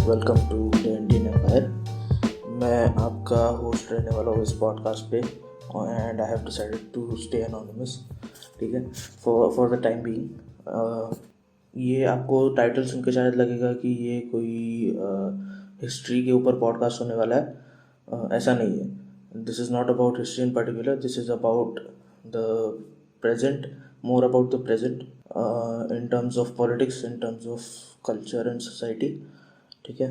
Welcome to the Indian empire. मैं आपका host रहने वाला हूँ इस पॉडकास्ट पे and I have decided to stay anonymous. ठीक है, फॉर द टाइम बीइंग। ये आपको टाइटल सुन के शायद लगेगा कि ये कोई हिस्ट्री के ऊपर पॉडकास्ट होने वाला है। ऐसा नहीं है। This is not about history in particular, this is about the present, more about the present in terms of politics, in terms of culture and society. ठीक है,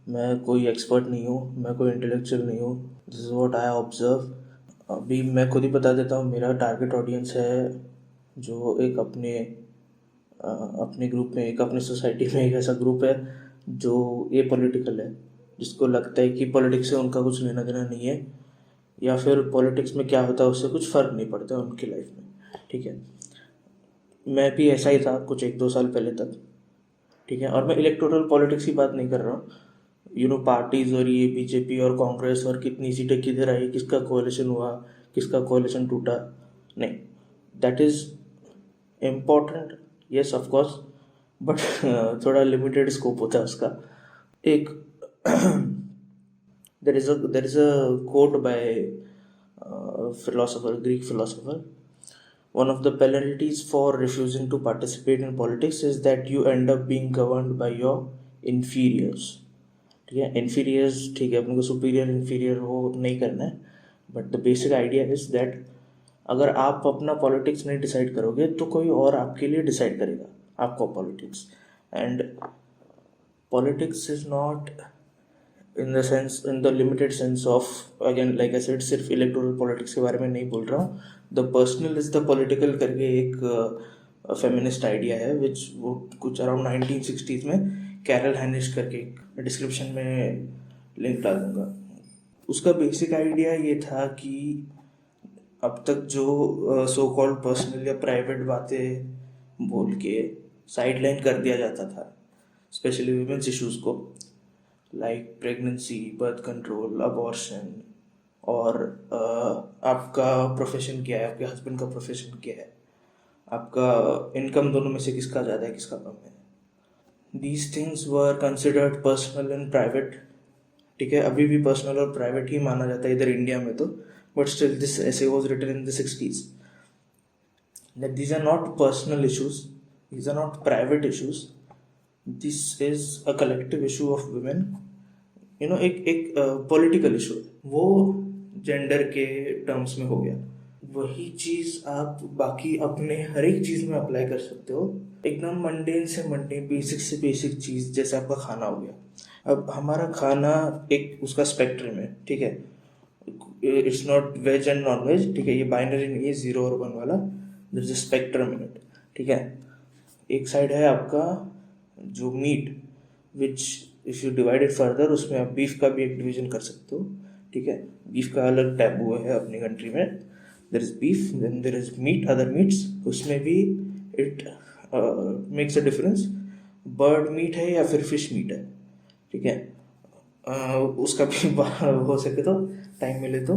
मैं कोई एक्सपर्ट नहीं हूँ, मैं कोई इंटेलेक्चुअल नहीं हूँ। This is what I observe. अभी मैं खुद ही बता देता हूँ, मेरा टारगेट ऑडियंस है जो एक अपने ग्रुप में, एक अपने सोसाइटी में एक ऐसा ग्रुप है जो ए पॉलिटिकल है, जिसको लगता है कि पॉलिटिक्स से उनका कुछ लेना देना नहीं है, या फिर पॉलिटिक्स में क्या होता है उससे कुछ फ़र्क नहीं पड़ता उनकी लाइफ में। ठीक है, मैं भी ऐसा ही था कुछ 1-2 साल पहले तक। ठीक है, और मैं इलेक्टोरल पॉलिटिक्स की बात नहीं कर रहा हूँ, पार्टीज और ये बीजेपी और कांग्रेस और कितनी सीटें किधर आई, किसका कोalition हुआ, किसका कोalition टूटा, नहीं। That is important, yes of course, but थोड़ा लिमिटेड स्कोप होता है उसका। एक there is a quote by philosopher, Greek philosopher. One of the penalties for refusing to participate in politics is that you end up being governed by your inferiors. ठीक है, inferiors, ठीक है, अपने को superior inferior वो नहीं करना है, but the basic idea is that अगर आप अपना पॉलिटिक्स नहीं डिसाइड करोगे तो कोई और आपके लिए डिसाइड करेगा आपका politics. And politics is not in the limited sense of, again like I said, सिर्फ इलेक्टोरल पॉलिटिक्स के बारे में नहीं बोल रहा हूँ। The personal is the political करके एक फेमिनिस्ट आइडिया है, विच वो कुछ अराउंड 1960s में कैरल हैनिश करके, डिस्क्रिप्शन में लिंक डाल दूंगा। उसका बेसिक आइडिया ये था कि अब तक जो सो कॉल्ड पर्सनल या प्राइवेट बातें बोल के साइडलाइन कर दिया जाता था, स्पेशली वुमेन्स इश्यूज़ को, like pregnancy, birth control, abortion, और आपका प्रोफेशन क्या है, आपके हस्बैंड का प्रोफेशन क्या है, आपका इनकम दोनों में से किसका ज़्यादा है, किसका कम है। These things were considered personal and private. ठीक है, अभी भी पर्सनल और प्राइवेट ही माना जाता है इधर इंडिया में तो, but still this essay was written in the 60s that these are not personal issues, these are not private issues, this is a collective issue of women। एक पॉलिटिकल इशू है, वो gender के terms में हो गया। वही चीज़ आप बाकी अपने हर एक चीज़ में अप्लाई कर सकते हो, एकदम मंडेन से मंडेन, बेसिक से बेसिक चीज़, जैसे आपका खाना हो गया। अब हमारा खाना एक उसका स्पेक्ट्रम है, ठीक है, it's not veg and non veg. ठीक है, ये बाइनरी नहीं है 0 और 1 वाला, there is a spectrum in it. ठीक है, एक साइड है आपका जो meat, which if you divide it further, उसमें आप बीफ का भी एक डिवीजन कर सकते हो। ठीक है, बीफ का अलग टैबू है अपनी कंट्री में। There is beef, then there is meat, other meats, उसमें भी it makes a difference, bird meat है या फिर फिश मीट है। ठीक है, उसका भी हो सके तो टाइम मिले तो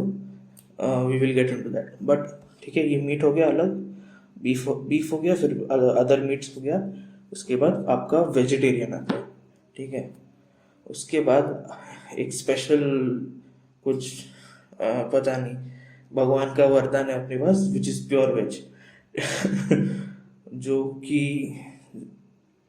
we will get into that, but ठीक है, ये मीट हो गया अलग, बीफ हो गया, फिर अदर मीट्स हो गया। उसके बाद आपका वेजिटेरियन आता है। ठीक है, उसके बाद एक स्पेशल कुछ पता नहीं, भगवान का वरदान है अपने पास, विच इज़ प्योर वेज जो कि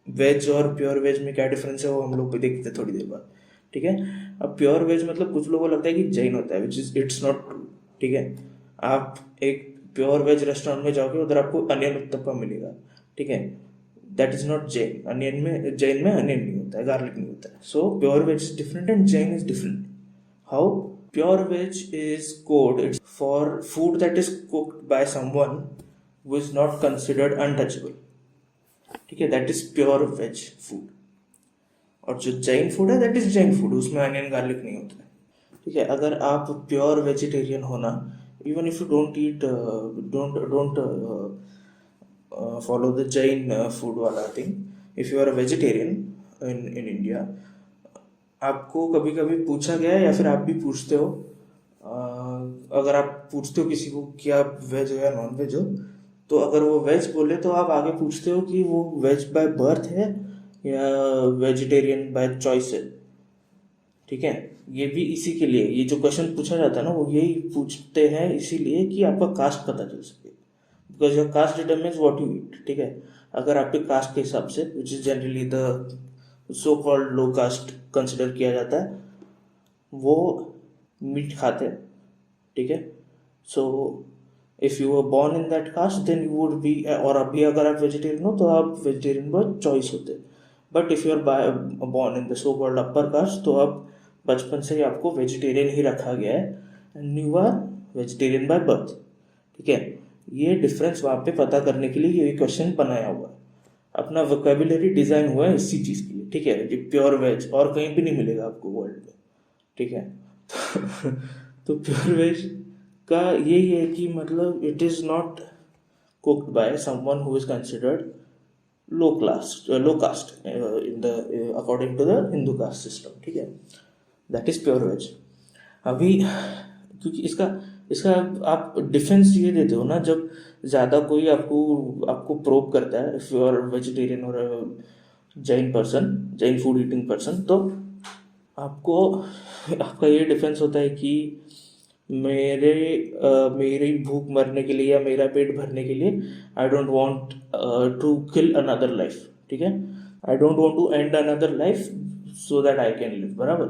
वेज और प्योर वेज में क्या डिफरेंस है वो हम लोग भी देखते हैं थोड़ी देर बाद। ठीक है, अब प्योर वेज मतलब कुछ लोगों को लगता है कि जैन होता है, which is it's not true. ठीक है, आप एक प्योर वेज रेस्टोरेंट में जाओगे, उधर आपको अनियन उत्तपा मिलेगा। ठीक है, that is not Jain. Jain में अनियन नहीं होता है, गार्लिक नहीं होता है। So pure veg is different and Jain is different. How? Pure veg is code it's for food that is cooked by someone who is not considered untouchable. ठीक है, that is pure veg food. और जो Jain food है, that is Jain food, उसमें onion garlic नहीं होता है। ठीक है, अगर आप प्योर वेजिटेरियन होना, even if you don't eat, don't follow the Jain food वाला thing, if you are a vegetarian in India, आपको कभी कभी पूछा गया है या फिर आप भी पूछते हो, अगर आप पूछते हो किसी को कि आप वेज हो या नॉन वेज हो, तो अगर वो वेज बोले तो आप आगे पूछते हो कि वो वेज बाय बर्थ है या वेजिटेरियन बाय चॉइस है। ठीक है। ये भी इसी के लिए, ये जो क्वेश्चन पूछा जाता है ना, वो यही पूछते हैं इसीलिए कि आपका कास्ट पता चल सके, because your caste determines what you eat, ठीक है। अगर आपके कास्ट के हिसाब से, which is generally the so called low caste consider किया जाता है, वो मीट खाते हैं, ठीक है। So if you are born in that caste then you would be, और अभी अगर आप वेजिटेरियन हो तो आप वेजिटेरियन बाय चॉइस होते। But if you are born in the so called upper cast, तो आप बचपन से ही आपको वेजिटेरियन ही रखा गया है, and you are vegetarian by birth, ठीक है। ये डिफरेंस वहाँ पे पता करने के लिए ये क्वेश्चन बनाया हुआ है। अपना वोकेबुलरी डिज़ाइन हुआ है इसी चीज़ के लिए, ठीक है। ये प्योर वेज और कहीं भी नहीं मिलेगा आपको वर्ल्ड में, ठीक है। तो प्योर वेज का यही है कि मतलब it is not cooked by someone who is considered low caste in the according to the Hindu caste system, ठीक है। That is pure veg. अभी क्योंकि इसका इसका आप डिफेंस ये देते हो ना, जब ज़्यादा कोई आपको आपको प्रोब करता है, इफ यू आर वेजिटेरियन और Jain person, Jain food eating person, तो आपको आपका ये डिफेंस होता है कि मेरे मेरी भूख मरने के लिए या मेरा पेट भरने के लिए I don't want to kill another life, ठीक है। I don't want to end another life so that I can live, बराबर।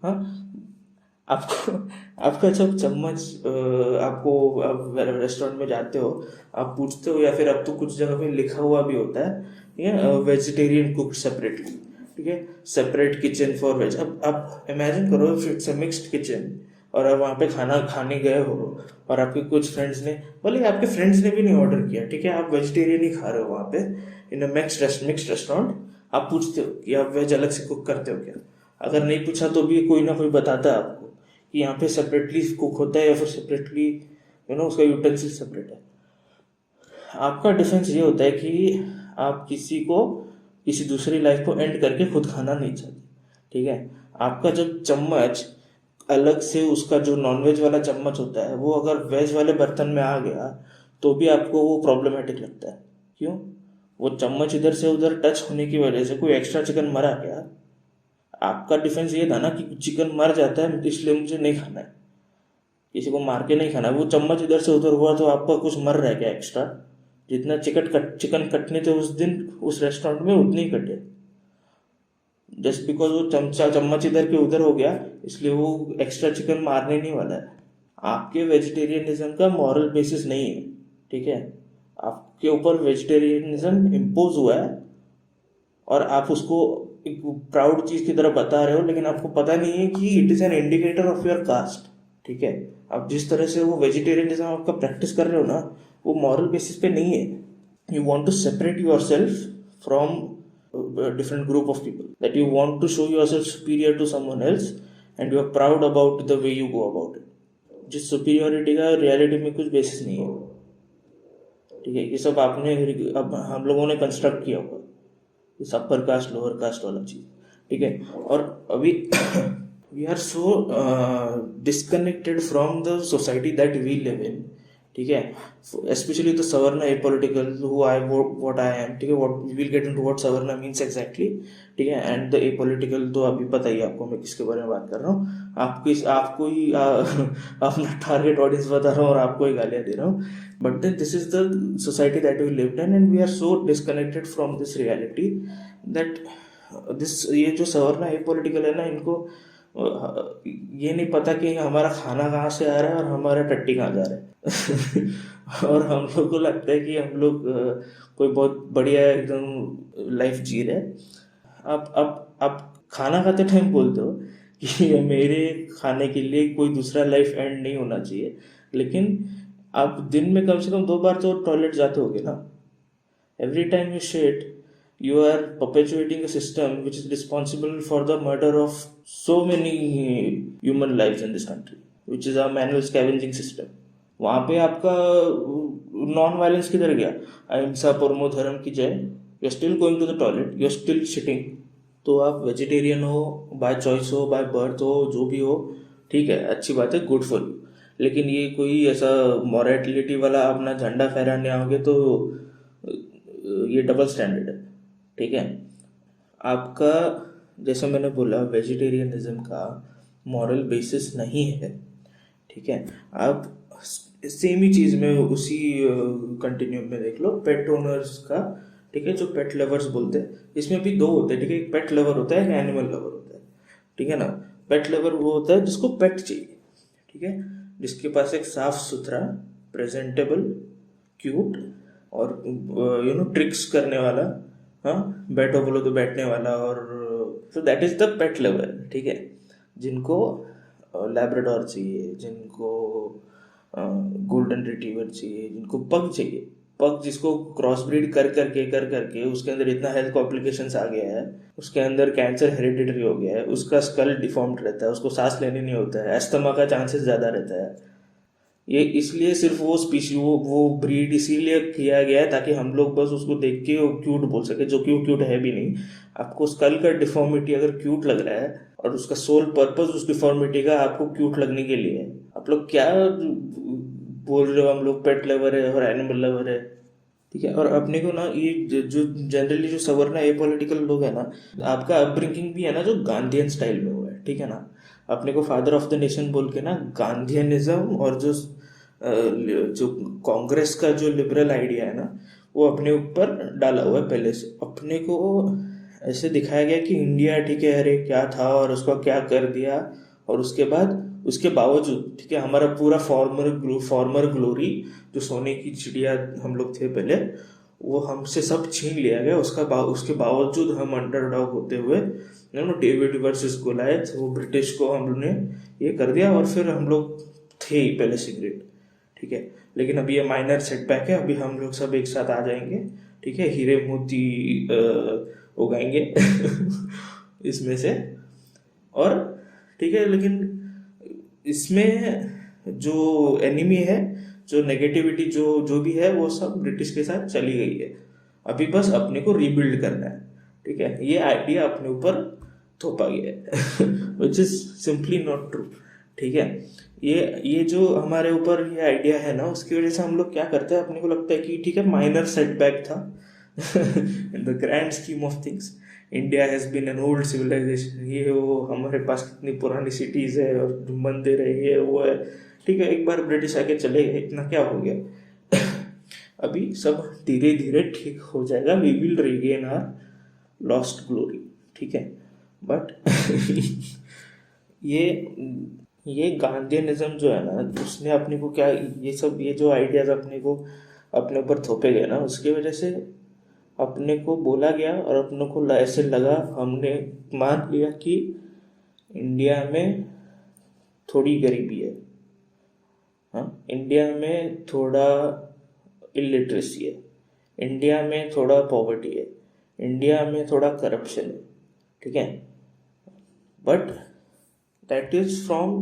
हाँ, आपको आपका जब चम्मच आपको, आप रेस्टोरेंट में जाते हो, आप पूछते हो, या फिर अब तो कुछ जगह पे लिखा हुआ भी होता है, ठीक है, वेजिटेरियन कुक सेपरेटली, ठीक है, सेपरेट किचन फॉर वेज। अब आप इमेजिन करो if it's a mixed kitchen, और आप वहाँ पे खाना खाने गए हो, और आपके कुछ फ्रेंड्स ने, भले आपके फ्रेंड्स ने भी नहीं ऑर्डर किया, ठीक है, आप वेजिटेरियन ही खा रहे हो वहाँ पे इन अ मिक्स्ड रेस्टोरेंट, आप पूछते हो कि आप वेज अलग से कुक करते हो क्या? अगर नहीं पूछा तो भी कोई ना कोई बताता है आपको कि यहाँ पे सेपरेटली कुक होता है, या फिर सेपरेटली उसका यूटेंसिल सेपरेट है। आपका डिफेंस ये होता है कि आप किसी दूसरी लाइफ को एंड करके खुद खाना नहीं चाहते, ठीक है। आपका जब चम्मच अलग से, उसका जो नॉनवेज वाला चम्मच होता है, वो अगर वेज वाले बर्तन में आ गया तो भी आपको वो प्रॉब्लमेटिक लगता है। क्यों? वो चम्मच इधर से उधर टच होने की वजह से कोई एक्स्ट्रा चिकन मरा क्या? आपका डिफेंस ये था ना कि चिकन मर जाता है इसलिए मुझे नहीं खाना है, किसी को मार के नहीं खाना है। वो चम्मच इधर से उधर हुआ तो आपका कुछ मर रहा है क्या एक्स्ट्रा? जितना चिकन कटने थे उस दिन उस रेस्टोरेंट में, उतने ही कटे। जस्ट बिकॉज वो चम्मच इधर के उधर हो गया इसलिए वो एक्स्ट्रा चिकन मारने नहीं वाला है। आपके वेजिटेरियनिज्म का मॉरल बेसिस नहीं है, ठीक है। आपके ऊपर वेजिटेरियनिज्म इम्पोज हुआ है, और आप उसको एक प्राउड चीज की तरह बता रहे हो, लेकिन आपको पता नहीं है कि it is an indicator of your cast, ठीक है। आप जिस तरह से वो वेजिटेरियनिज्म आपका प्रैक्टिस कर रहे हो ना, वो मॉरल बेसिस पे नहीं है। You want to separate your self from different group of people, that you want to show yourself superior to someone else, and you are proud about the way you go about it, जिस superiority का reality में कुछ basis नहीं है, ठीक है। ये सब आपने, अब हम लोगों ने कंस्ट्रक्ट किया हुआ इस अपर कास्ट लोअर कास्ट वाला चीज, ठीक है। और अभी we are so disconnected from the society that we live in, ठीक है। Specially the Savarna apolitical who I what I am, ठीक है। What we will get into what Savarna means exactly, ठीक है। एंड द एपॉलिटिकल तो अभी पता ही आपको मैं किसके बारे में बात कर रहा हूँ। आपको ही अपना टारगेट ऑडियंस बता रहा हूँ और आपको ही गालियाँ दे रहा हूँ। But then this is the society that we lived in, and we are so disconnected from this reality that ये जो सवर्ना एपॉलिटिकल है ना, इनको ये नहीं पता कि हमारा खाना कहाँ से आ रहा है और हमारा टट्टी कहाँ जा रहा है। और हम लोग को लगता है कि हम लोग कोई बहुत बढ़िया एकदम लाइफ जी रहे। आप खाना खाते टाइम बोलते हो कि मेरे खाने के लिए कोई दूसरा लाइफ एंड नहीं होना चाहिए, लेकिन आप दिन में कम से कम 2 बार तो टॉयलेट जाते होगे ना। Every time you shit, you are perpetuating a system which is responsible for the murder of so many human lives in this country, which is a manual scavenging system. वहाँ पे आपका नॉन वायलेंस किधर गया? अहिंसा परमो धर्म की जय। You are still going to the toilet, you are still shitting. तो आप वेजिटेरियन हो, बाय चॉइस हो, बाय बर्थ हो, जो भी हो, ठीक है, अच्छी बात है, गुड फॉर यू। लेकिन ये कोई ऐसा मॉरलिटी वाला अपना झंडा फहराने आओगे तो ये डबल स्टैंडर्ड है, ठीक है। आपका जैसे मैंने बोला वेजिटेरियनिज्म का मॉरल बेसिस नहीं है, ठीक है। आप सेम ही चीज़ में उसी कंटिन्यूम में देख लो पेट ओनर्स का, ठीक है, जो पेट लवर्स बोलते हैं, इसमें भी दो होते हैं, ठीक है। एक पेट लवर होता है, एक एनिमल लवर होता है, ठीक है ना। पेट लवर वो होता है जिसको पेट चाहिए, ठीक है, जिसके पास एक साफ सुथरा प्रेजेंटेबल क्यूट और ट्रिक्स करने वाला, हाँ, बैठो बोलो तो बैठने वाला, और तो that is the pet lover, ठीक है। जिनको लैब्राडोर चाहिए, जिनको गोल्डन रिट्रीवर चाहिए, जिनको पग चाहिए, पग जिसको क्रॉस ब्रीड कर करके उसके अंदर इतना हेल्थ कॉम्प्लिकेशंस आ गया है, उसके अंदर कैंसर हेरिडिटरी हो गया है, उसका स्कल डिफॉर्म्ड रहता है, उसको सांस लेने नहीं होता है, एस्थमा का चांसेस ज़्यादा रहता है। ये इसलिए सिर्फ वो स्पीशी वो ब्रीड इसीलिए किया गया है ताकि हम लोग बस उसको देख के वो क्यूट बोल सके, जो कि वो क्यूट है भी नहीं। आपको स्कल का डिफॉर्मिटी अगर क्यूट लग रहा है और उसका सोल पर्पस उस डिफॉर्मिटी का आपको क्यूट लगने के लिए है, आप लोग क्या बोल रहे हो हम लोग पेट लवर है और एनिमल लवर है, ठीक है। और अपने को ना ये जो जनरली जो सवरना एपॉलिटिकल लोग है ना, आपका अपब्रिंगिंग भी है ना जो गांधीयन स्टाइल में हुआ है, ठीक है ना। अपने को फादर ऑफ द नेशन बोल के ना गांधीयनिज्म और जो कांग्रेस का जो लिबरल आइडिया है ना, वो अपने ऊपर डाला हुआ है पहले से। अपने को ऐसे दिखाया गया कि इंडिया, ठीक है, अरे क्या था और उसको क्या कर दिया, और उसके बावजूद, ठीक है, हमारा पूरा फॉर्मर ग्लोरी, जो सोने की चिड़िया हम लोग थे पहले, वो हमसे सब छीन लिया गया। उसके बावजूद हम अंडरडॉग होते हुए डेविड वर्सेस गोलायत, वो ब्रिटिश को हम लोग ने ये कर दिया, और फिर हम लोग थे ही पहले से ग्रेट, ठीक है। लेकिन अभी ये माइनर सेटबैक है, अभी हम लोग सब एक साथ आ जाएंगे, ठीक है, हीरे मोती उगाएंगे इसमें से, और ठीक है। लेकिन इसमें जो एनिमी है, जो नेगेटिविटी जो जो भी है, वो सब ब्रिटिश के साथ चली गई है। अभी बस अपने को रीबिल्ड करना है, ठीक है। ये आइडिया अपने ऊपर थोपा गया है which is simply not true, ठीक है। ये जो हमारे ऊपर ये आइडिया है ना, उसकी वजह से हम लोग क्या करते हैं, अपने को लगता है कि ठीक है माइनर सेटबैक था in the grand scheme of things India has been an old civilization, ये वो, हमारे पास कितनी पुरानी सिटीज है और मंदिर है, ये वो है, ठीक है। एक बार ब्रिटिश आके चले गए, इतना क्या हो गया अभी सब धीरे धीरे ठीक हो जाएगा, we will regain our lost glory, ठीक है। बट ये गांधीनिज्म जो है ना, उसने अपने को क्या, ये जो आइडियाज अपने को अपने ऊपर थोपे गए ना, उसकी वजह से अपने को बोला गया और अपने को ऐसे लगा, हमने मान लिया कि इंडिया में थोड़ी गरीबी है, हाँ, इंडिया में थोड़ा इलिटरेसी है, इंडिया में थोड़ा पॉवर्टी है, इंडिया में थोड़ा करप्शन है, ठीक है। But that is from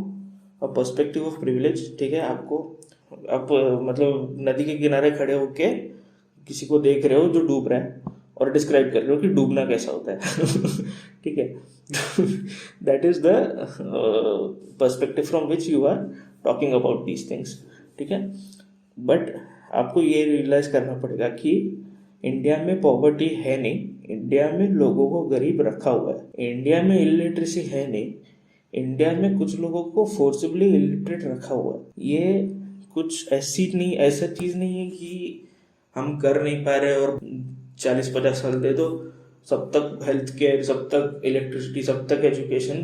a perspective of privilege, ठीक है। आप मतलब नदी के किनारे खड़े होके किसी को देख रहे हो जो डूब रहा है, और डिस्क्राइब कर रहे हो कि डूबना कैसा होता है ठीक है that is the perspective from which you are talking about these things, ठीक है। बट आपको ये रियलाइज करना पड़ेगा कि इंडिया में पॉवर्टी है नहीं, इंडिया में लोगों को गरीब रखा हुआ है, इंडिया में इलिटरेसी है नहीं, इंडिया में कुछ लोगों को फोर्सिबली इलिटरेट रखा हुआ है। ये कुछ ऐसा चीज नहीं है कि हम कर नहीं पा रहे और 40-50 साल दे दो, सब तक हेल्थ केयर, सब तक इलेक्ट्रिसिटी, सब तक एजुकेशन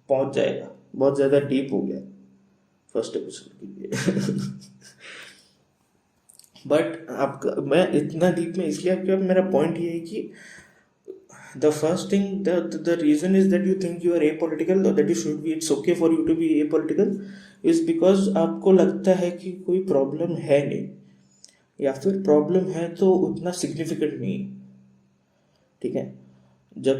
पहुंच जाएगा। बहुत ज़्यादा डीप हो गया फर्स्ट एपिसोड के लिए बट आपका मैं इतना डीप में इसलिए, आपके मेरा पॉइंट ये है कि the first thing, the reason is that you think you are apolitical, or that you should be, it's okay for you to be apolitical, is because आपको लगता है कि कोई प्रॉब्लम है नहीं, या फिर प्रॉब्लम है तो उतना सिग्निफिकेंट नहीं, ठीक है। जब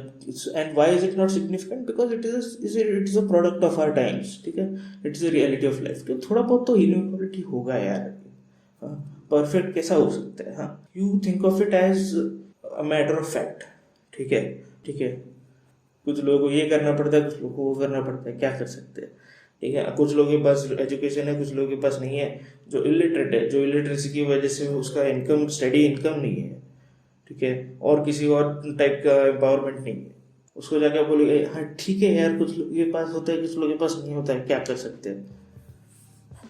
and why is it not significant, because it is a product of our times, ठीक है, it is a reality of life. तो थोड़ा बहुत तो इनइक्वालिटी होगा यार, हाँ, परफेक्ट कैसा हो सकता है, हाँ, you think of it as a matter of fact, ठीक है, ठीक है। कुछ लोगों को ये करना पड़ता है, कुछ लोगों को वो करना पड़ता है, क्या कर सकते हैं, ठीक है। कुछ लोगों के पास एजुकेशन है, कुछ लोगों के पास नहीं है, जो इलिटरेट है, जो इलिटरेसी की वजह से उसका इनकम, स्टडी इनकम नहीं है, ठीक है, और किसी और टाइप का एम्पावरमेंट नहीं है, उसको जाके बोलेगा हाँ ठीक है यार, कुछ लोगों के पास होता है, कुछ लोगों के पास नहीं होता है, क्या कर सकते हैं,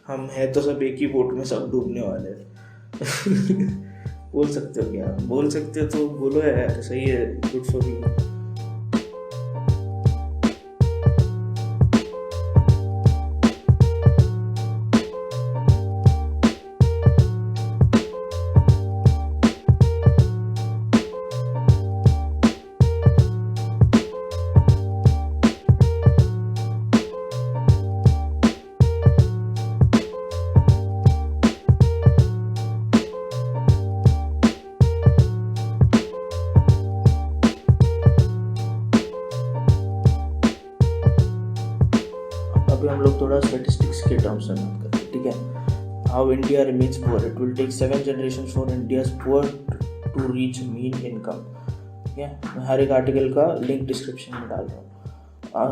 हम हैं तो सब एक ही बोट में सब डूबने वाले हैं। बोल सकते हो क्या, बोल सकते हो तो बोलो यार, सही है, गुड फॉर यू। अभी हम लोग थोड़ा स्टेटिस्टिक्स के टर्म्स में बात करते हैं, ठीक है। How India remains poor, it will take 7 generations for India's poor to reach mean income, ठीक है। मैं हर एक आर्टिकल का लिंक डिस्क्रिप्शन में डाल रहा हूँ।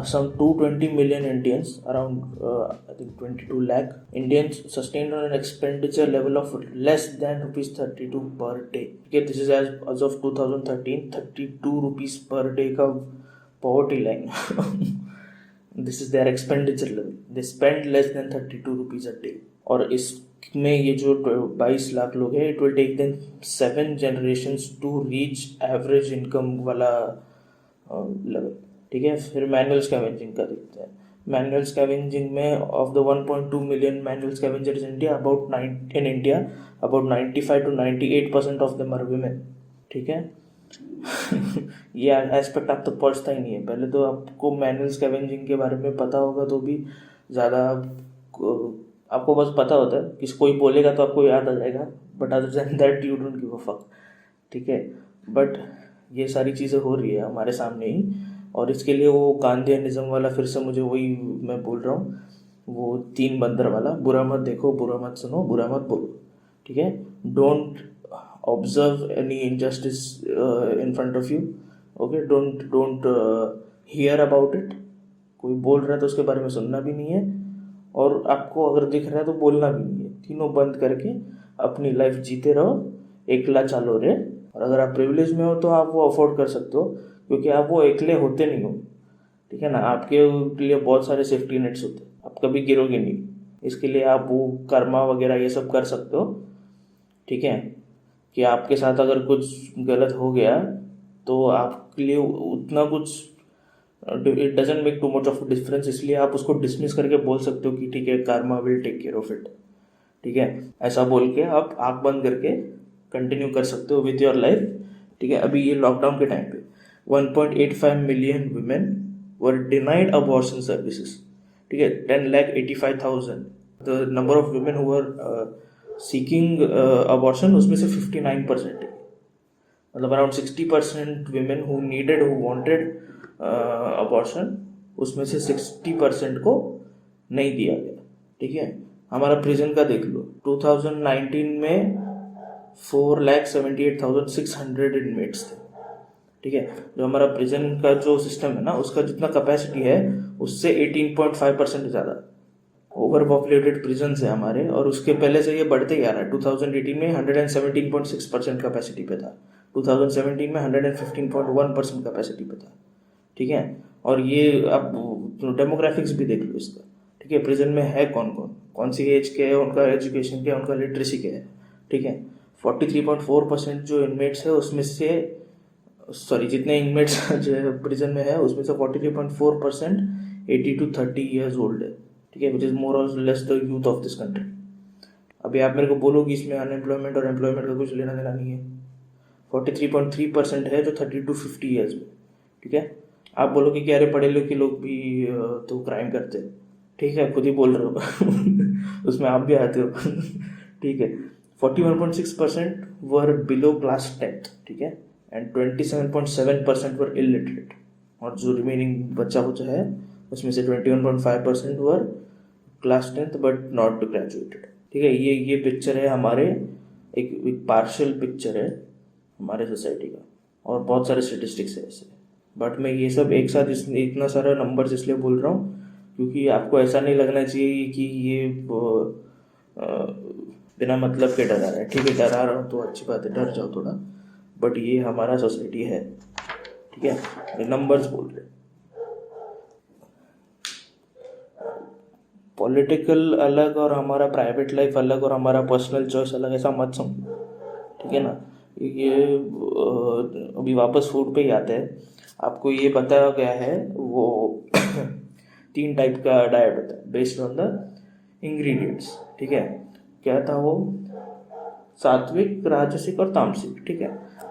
Some 220 million Indians, around I think 22 lakh Indians, sustained on an expenditure level of less than rupees 32 per day. Okay, this is as of 2013, 32 rupees per day का poverty line. This is their expenditure level. They spend less than 32 rupees a day. और इसमें ये जो 22 लाख लोग हैं, it will take them 7 generations to reach average income वाला level, ठीक है। फिर मैनुअल स्कैवेंजिंग का देखते हैं। मैनुअल स्कैवेंजिंग में of the 1.2 million manual scavengers in India, about 95 to 98% of them are women, ठीक है। ये एस्पेक्ट आप तक पहुंचता ही नहीं है। पहले तो आपको मैनुअल स्कैवेंजिंग के बारे में पता होगा तो भी ज़्यादा आपको बस पता होता है कि कोई बोलेगा तो आपको याद आ जाएगा, but other than that you don't give a fuck, ठीक है। बट ये सारी चीज़ें हो रही है हमारे सामने ही, और इसके लिए वो गांधीनिज्म वाला, फिर से मुझे वही मैं बोल रहा हूँ, वो 3 बंदर वाला, बुरा मत देखो, बुरा मत सुनो, बुरा मत बोलो, ठीक है। Don't observe any injustice in front of you, okay. Don't hear about it. कोई बोल रहा है तो उसके बारे में सुनना भी नहीं है, और आपको अगर दिख रहा है तो बोलना भी नहीं है। तीनों बंद करके अपनी लाइफ जीते रहो, एकला चालो रे। और अगर आप प्रिविलेज में हो तो आप वो अफोर्ड कर सकते हो, क्योंकि आप वो अकेले होते नहीं हो, ठीक है ना। आपके लिए बहुत सारे सेफ्टी नेट्स होते हैं, आप कभी गिरोगे नहीं। इसके लिए आप वो कर्मा वगैरह ये सब कर सकते हो, ठीक है। कि आपके साथ अगर कुछ गलत हो गया तो आपके लिए उतना कुछ it doesn't make too much of difference, इसलिए आप उसको डिसमिस करके बोल सकते हो कि ठीक है, karma will take care of it, ठीक है। ऐसा बोल के आप आँख बंद करके कंटिन्यू कर सकते हो विथ योर लाइफ, ठीक है। अभी ये लॉकडाउन के टाइम पे 1.85 million women were denied abortion services, ठीक है। 10,85,000 the number of women who were seeking abortion, उसमें से 59% है, मतलब around 60% women who needed, who wanted abortion, उसमें से 60% को नहीं दिया गया, ठीक है। हमारा प्रिजन का देख लो, 2019 में 4,78,600 इनमेट्स थे, ठीक है। जो हमारा प्रिजन का जो सिस्टम है ना, उसका जितना कैपेसिटी है उससे 18.5% ज़्यादा ओवर पॉपुलेटेड प्रिजन्स है हमारे, और उसके पहले से ये बढ़ते ही आ रहा है। 2018 में 117.6% कैपेसिटी पे था, 2017 में 115.1% कैपेसिटी पे था, ठीक है। और ये आप डेमोग्राफिक्स भी देख लो इसका, ठीक है। प्रिजन में है कौन कौन, कौन सी एज के है, उनका एजुकेशन क्या है, उनका लिटरेसी क्या है, ठीक है। 43.4% जो इनमेट्स है उसमें से, सॉरी, जितने इनमेट्स जो प्रिजन में है उसमें से 43.4% 80 to 30 ईयर्स ओल्ड है, ठीक है, विच इज़ मोर और less the youth of this country. अभी आप मेरे को बोलो कि इसमें अनएम्प्लॉयमेंट और एम्प्लॉयमेंट का कुछ लेना देना नहीं है। 43.3% है जो 30 to 50 ईयर्स में, ठीक है। आप बोलोगे कि अरे पढ़े लिखे लोग भी तो क्राइम करते हैं, ठीक है, खुद ही बोल रहे हो। उसमें आप भी आते हो। ठीक है। 41.6% वर बिलो क्लास 10th, ठीक है, एंड 27.7% वर इलिटरेट, और जो रिमेनिंग बच्चा है उसमें से 21.5% were class 10th but not graduated, ठीक है। ये पिक्चर है हमारे, एक पार्शियल पिक्चर है हमारे सोसाइटी का, और बहुत सारे स्टेटिस्टिक्स है ऐसे। बट मैं ये सब एक साथ इतना सारा नंबर्स इसलिए बोल रहा हूँ क्योंकि आपको ऐसा नहीं लगना चाहिए कि ये बिना मतलब के डरा रहा है, ठीक है। डरा रहा हूँ तो अच्छी बात है, डर जाओ थोड़ा, बट ये हमारा सोसाइटी है, ठीक है, ये नंबर्स बोल रहे हैं। पॉलिटिकल अलग और हमारा प्राइवेट लाइफ अलग और हमारा पर्सनल चॉइस अलग, ऐसा मत समझो, ठीक है ना। ये अभी वापस फूड पे ही आते हैं। आपको ये बताया गया है वो 3 टाइप का डाइट होता है बेस्ड ऑन द इंग्रेडिएंट्स, ठीक है। क्या था वो? सात्विक, राजसिक और तामसिक, ठीक है।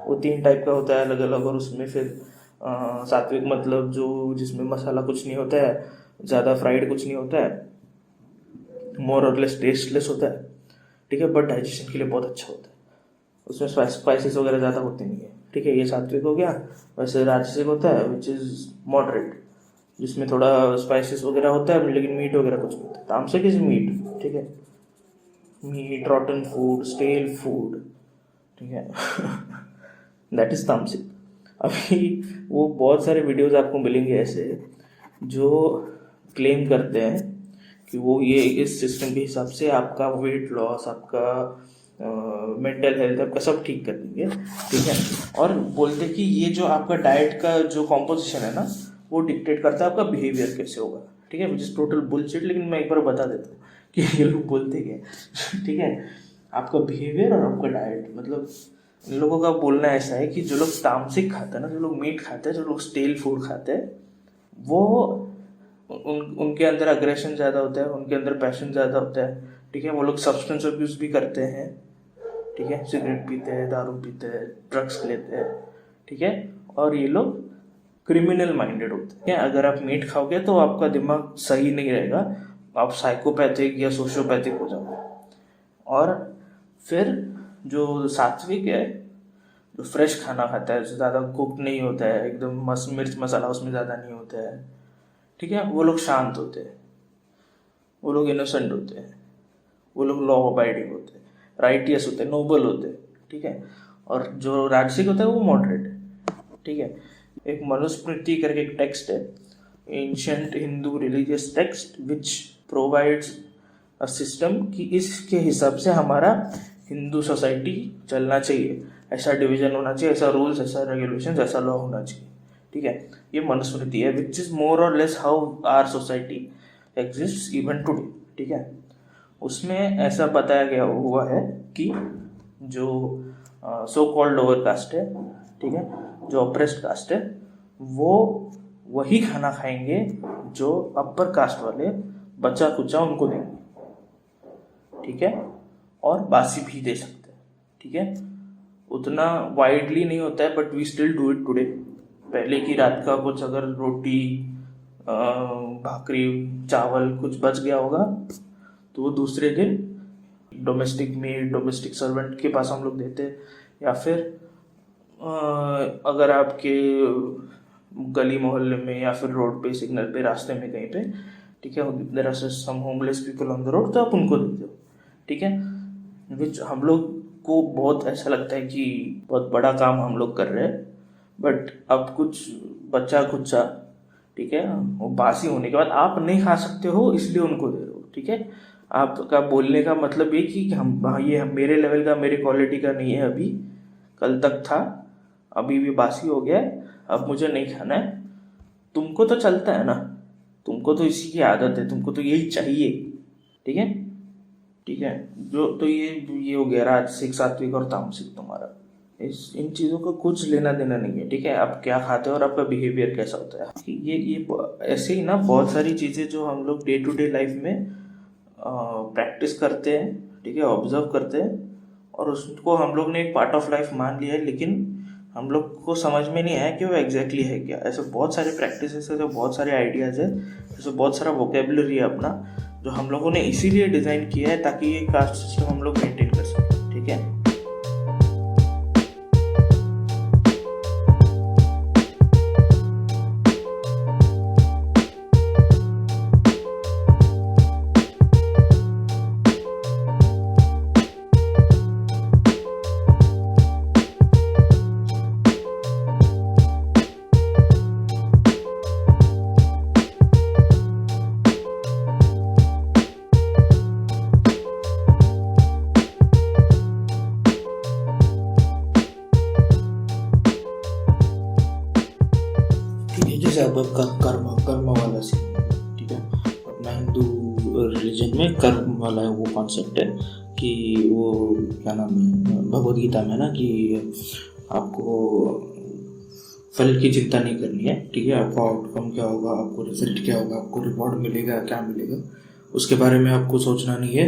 वो 3 टाइप का होता है अलग अलग। और उसमें फिर सात्विक मतलब जो जिसमें मसाला कुछ नहीं होता है, ज़्यादा फ्राइड कुछ नहीं होता है, मोर और लेस टेस्टलेस होता है, ठीक है, बट डाइजेशन के लिए बहुत अच्छा होता है। उसमें स्पाइसेस वगैरह ज़्यादा होते नहीं है, ठीक है। ये सात्विक हो गया। वैसे राजसिक होता है विच इज़ मॉडरेट, जिसमें थोड़ा स्पाइसेस वगैरह होता है लेकिन मीट वगैरह कुछ नहीं होता। तामसिक इज मीट, ठीक है, meat, rotten food, stale food, ठीक है। दैट इज तामसिक। अभी वो बहुत सारे वीडियोस आपको मिलेंगे ऐसे जो क्लेम करते हैं कि वो ये इस सिस्टम के हिसाब से आपका वेट लॉस, आपका मेंटल हेल्थ, आपका सब ठीक कर देंगे, ठीक है। और बोलते कि ये जो आपका डाइट का जो कॉम्पोजिशन है ना, वो डिक्टेट करता है आपका बिहेवियर कैसे होगा, ठीक है, विच इज़ टोटल बुलशिट। लेकिन मैं एक बार बता देता हूँ कि ये लोग बोलते क्या, ठीक है। आपका बिहेवियर और आपका डाइट, मतलब इन लोगों का बोलना ऐसा है कि जो लोग तामसिक खाते हैं ना, जो लोग मीट खाते हैं, जो लोग स्टेल फूड खाते हैं, वो उनके अंदर अग्रेशन ज़्यादा होता है, उनके अंदर पैशन ज़्यादा होता है, ठीक है। वो लोग सब्सटेंस अब्यूज़ भी करते हैं, ठीक है, सिगरेट पीते हैं, दारू पीते हैं, ड्रग्स लेते हैं, ठीक है। और ये लोग क्रिमिनल माइंडेड होते हैं। अगर आप मीट खाओगे तो आपका दिमाग सही नहीं रहेगा, आप साइकोपैथिक या सोशियोपैथिक हो जाओगे। और फिर जो सात्विक है, जो फ्रेश खाना खाता है, जो ज़्यादा कुक नहीं होता है, एकदम मिर्च मसाला उसमें ज़्यादा नहीं होता है, ठीक है, वो लोग शांत होते हैं, वो लोग इनोसेंट होते हैं, वो लोग लॉ अबाइडिंग होते हैं, राइटियस होते हैं, नोबल होते हैं, ठीक है। और जो राजसिक होता है वो मॉडरेट है, ठीक है। एक मनुस्मृति करके एक टेक्स्ट है, ancient Hindu religious text which provides a system कि इसके हिसाब से हमारा हिंदू सोसाइटी चलना चाहिए, ऐसा डिवीजन होना चाहिए, ऐसा रूल्स, ऐसा रेगुलेशन, ऐसा लॉ होना चाहिए, ठीक है। ये मनुस्मृति है विच इज़ मोर और less how our society exist even today, ठीक है। उसमें ऐसा बताया गया हुआ है कि जो सो कॉल्ड लोअर कास्ट है, ठीक है, जो ऑप्रेस्ड कास्ट है, वो वही खाना खाएंगे जो अपर कास्ट वाले बचा कुचा उनको देंगे, ठीक है, और बासी भी दे सकते हैं, ठीक है। उतना वाइडली नहीं होता है but we still do it today. पहले की रात का कुछ अगर रोटी, भाकरी, चावल कुछ बच गया होगा तो वो दूसरे दिन डोमेस्टिक मेड, डोमेस्टिक सर्वेंट के पास हम लोग देते, या फिर अगर आपके गली मोहल्ले में या फिर रोड पे, सिग्नल पे, रास्ते में कहीं पे, ठीक है, there are some homeless people on the road, तो आप उनको दे दो, ठीक है। विच हम लोग को बहुत ऐसा लगता है कि बहुत बड़ा काम हम लोग कर रहे हैं, बट अब कुछ बच्चा खुच्चा, ठीक है, वो बासी होने के बाद आप नहीं खा सकते हो इसलिए उनको दे दो, ठीक है। आपका बोलने का मतलब ये कि ये मेरे लेवल का, मेरे क्वालिटी का नहीं है, अभी कल तक था, अभी भी बासी हो गया है, अब मुझे नहीं खाना है। तुमको तो चलता है ना, तुमको तो इसी की आदत है, तुमको तो यही चाहिए, ठीक है, ठीक है। जो तो ये हो गया राजसिक, सात्विक और तामसिक तुम्हारा। इन चीज़ों का कुछ लेना देना नहीं है, ठीक है। आप क्या खाते हो और आपका बिहेवियर कैसा होता है, ये ऐसे ही ना बहुत सारी चीज़ें जो हम लोग डे टू डे लाइफ में प्रैक्टिस करते हैं, ठीक है, ऑब्जर्व करते हैं, और उसको हम लोग ने एक पार्ट ऑफ लाइफ मान लिया है, लेकिन हम लोग को समझ में नहीं आया कि वो एग्जैक्टली है क्या। ऐसे बहुत सारे प्रैक्टिसेस है, जो बहुत सारे आइडियाज़ है, जैसे बहुत सारा वोकेबलरी है अपना, जो हम लोगों ने इसीलिए डिज़ाइन किया है ताकि ये कास्ट सिस्टम हम लोग मेंटेन कर सकें, ठीक है। कर्म कर्म वाला सीन, ठीक है। अपना हिंदू रिलीजन में कर्म वाला है वो कॉन्सेप्ट है कि वो क्या नाम है भगवद गीता में ना कि आपको फल की चिंता नहीं करनी है, ठीक है। आपका आउटकम क्या होगा, आपको रिजल्ट क्या होगा, आपको रिवॉर्ड मिलेगा क्या मिलेगा, उसके बारे में आपको सोचना नहीं है।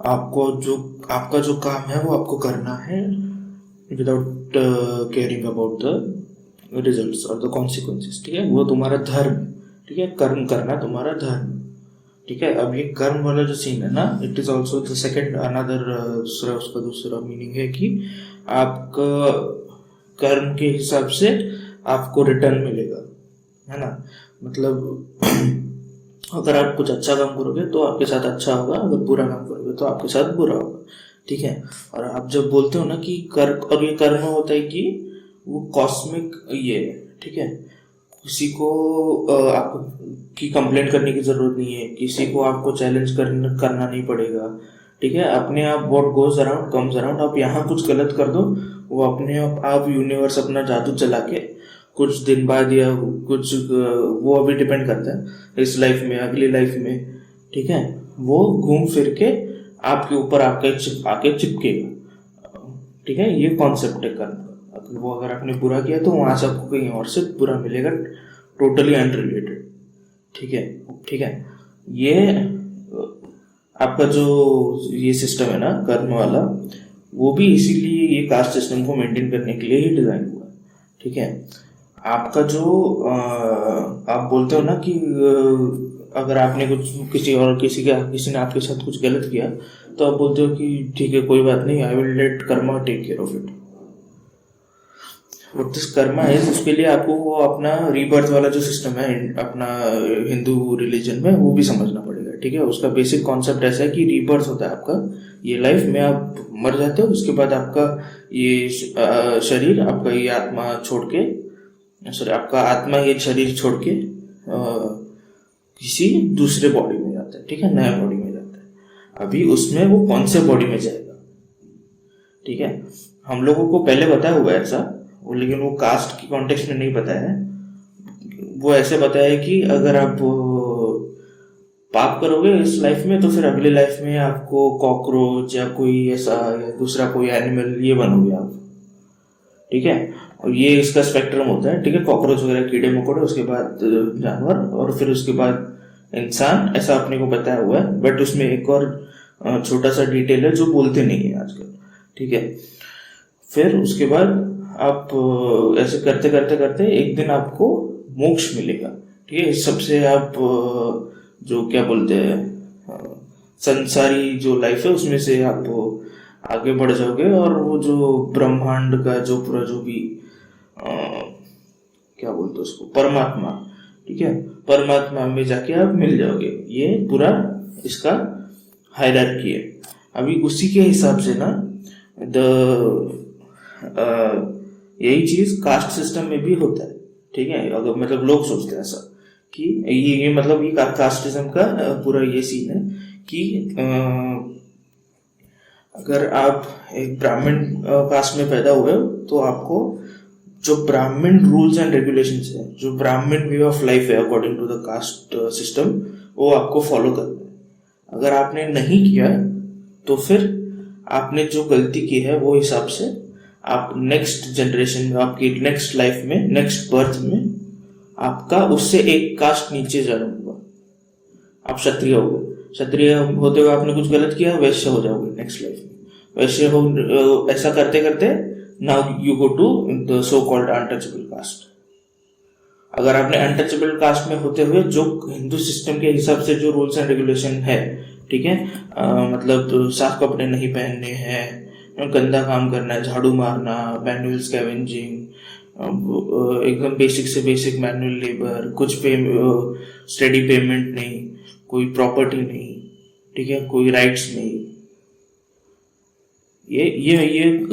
आपका जो काम है वो आपको करना है without caring about the results और द कॉन्सिक्वेंसेस, ठीक है। वो तुम्हारा धर्म, ठीक है। कर्म करना तुम्हारा धर्म, ठीक है। अब ये कर्म वाला जो सीन है ना, it is also the second another उसका दूसरा मीनिंग है कि आपका कर्म के हिसाब से आपको रिटर्न मिलेगा, है ना। मतलब अगर आप कुछ अच्छा काम करोगे तो आपके साथ अच्छा होगा, अगर बुरा काम करोगे तो आपके साथ बुरा होगा, ठीक है। और आप जब बोलते हो ना कि कर्म, और ये कर्म होता है कि वो कॉस्मिक ये है, ठीक है। किसी को आपको की कंप्लेंट करने की जरूरत नहीं है, किसी को आपको चैलेंज करना नहीं पड़ेगा, ठीक है। अपने आप what goes around comes around. आप यहाँ कुछ गलत कर दो, वो अपने आप यूनिवर्स अपना जादू चला के कुछ दिन बाद या कुछ वो अभी डिपेंड करता है इस लाइफ में अगली लाइफ में, ठीक है, वो घूम फिर के आपके ऊपर आके चिपकेगा, ठीक है। ये कॉन्सेप्ट है कर्म का। वो अगर आपने बुरा किया तो वहां से आपको कहीं और से बुरा मिलेगा, टोटली अनरिलेटेड, ठीक है, ठीक है। ये आपका जो ये सिस्टम है ना कर्म वाला, वो भी इसीलिए ये कास्ट सिस्टम को मेंटेन करने के लिए ही डिजाइन हुआ, ठीक है। आपका जो आप बोलते हो ना कि अगर आपने कुछ किसी ने आपके साथ कुछ गलत किया तो आप बोलते हो कि ठीक है कोई बात नहीं, I will let karma take care of it. What this karma है, उसके लिए आपको वो अपना रीबर्थ वाला जो सिस्टम है अपना हिंदू रिलीजन में वो भी समझना पड़ेगा, ठीक है। उसका बेसिक कॉन्सेप्ट ऐसा है कि रीबर्थ होता है आपका, ये लाइफ में आप मर जाते हो, उसके बाद आपका ये शरीर, आपका ये आत्मा छोड़ के, सॉरी आपका आत्मा ये शरीर छोड़ के किसी दूसरे बॉडी में जाता है, ठीक है, नया बॉडी में जाता है। अभी उसमें वो कौन से बॉडी में जाएगा, ठीक है, हम लोगों को पहले बताया हुआ है ऐसा, लेकिन वो कास्ट की कॉन्टेक्स्ट में नहीं बताया है। वो ऐसे बताया है कि अगर आप पाप करोगे इस लाइफ में तो फिर अगली लाइफ में आपको कॉकरोच या कोई ऐसा या दूसरा कोई एनिमल ये बनोगे आप, ठीक है। और ये इसका स्पेक्ट्रम होता है, ठीक है, कॉकरोच वगैरह कीड़े मकोड़े, उसके बाद जानवर, और फिर उसके बाद इंसान, ऐसा अपने को बताया हुआ है। बट उसमें एक और छोटा सा डिटेल है जो बोलते नहीं है आजकल, ठीक है। फिर उसके बाद आप ऐसे करते करते करते एक दिन आपको मोक्ष मिलेगा, ठीक है। सबसे आप जो क्या बोलते हैं संसारी जो लाइफ है उसमें से आप आगे बढ़ जाओगे, और वो जो ब्रह्मांड का जो पूरा जो भी क्या बोलते हैं उसको, परमात्मा, ठीक है, परमात्मा में जाके आप मिल जाओगे। ये पूरा इसका हायरार्की है। अभी उसी के हिसाब से ना यही चीज कास्ट सिस्टम में भी होता है, ठीक है। अगर मतलब लोग सोचते हैं ऐसा कि ये मतलब ये कास्टिज्म का पूरा ये सीन है कि अगर आप एक ब्राह्मण कास्ट में पैदा हुए हो तो आपको जो ब्राह्मण रूल्स एंड रेगुलेशंस है, जो ब्राह्मण वे ऑफ लाइफ है according to the caste system, वो आपको फॉलो करना है। अगर आपने नहीं किया तो फिर आपने जो गलती की है वो हिसाब से आप नेक्स्ट जनरेशन में, आपकी नेक्स्ट लाइफ में, नेक्स्ट बर्थ में आपका उससे एक कास्ट नीचे जन्म हुआ, आप क्षत्रिय हो गए। क्षत्रिय होते हुए आपने कुछ गलत किया, वैश्य हो जाओगे नेक्स्ट लाइफ में। वैश्य हो, ऐसा करते करते now you go to the so called untouchable caste. अगर आपने अनटचेबल कास्ट में होते हुए जो हिंदू सिस्टम के हिसाब से जो रूल्स एंड रेगुलेशन है, ठीक है, मतलब साफ कपड़े नहीं पहनने हैं, गंदा काम करना है, झाड़ू मारना, मैनुअल स्कैवेंजिंग, एकदम बेसिक से बेसिक मैनुअल लेबर, कुछ स्टडी पेमेंट नहीं, कोई प्रॉपर्टी नहीं, ठीक है, कोई राइट्स नहीं, ये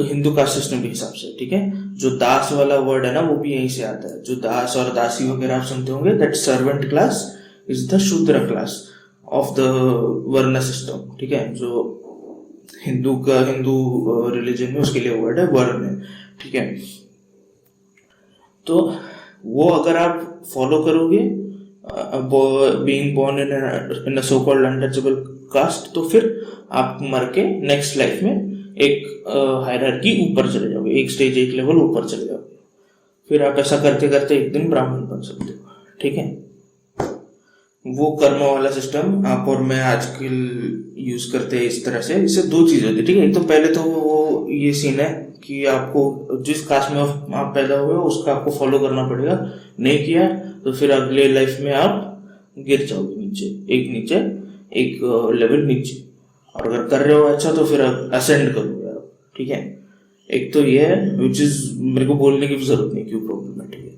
हिंदू कास्ट सिस्टम के हिसाब से, ठीक है। जो दास वाला वर्ड है ना वो भी यहीं से आता है। जो दास और दासी वगैरह आप सुनते होंगे, that servant class is the शूद्र क्लास ऑफ द वर्ण सिस्टम, ठीक है। जो हिंदू रिलीजन में उसके लिए वर्ड है वर्ण है, ठीक है। तो वो अगर आप फॉलो करोगे being born in so called untouchable caste, तो फिर आप मर के नेक्स्ट लाइफ में एक हायरार्की ऊपर चले जाओगे, एक स्टेज एक लेवल ऊपर चले जाओगे, फिर आप ऐसा करते करते एक दिन ब्राह्मण बन सकते हो। ठीक है, वो कर्म वाला सिस्टम आप और मैं आजकल यूज करते हैं इस तरह से। इससे दो चीजें होती है। ठीक है, एक तो पहले तो वो ये सीन है कि आपको जिस कास्ट में आप पैदा हुए हो उसका आपको फॉलो करना पड़ेगा, नहीं किया तो फिर अगले लाइफ में आप गिर जाओगे नीचे एक लेवल नीचे, और अगर कर रहे हो अच्छा तो फिर असेंड करोगे आप। ठीक है, एक तो ये है विच इज मेरे को बोलने की जरूरत नहीं क्यों प्रॉब्लमेटिक है।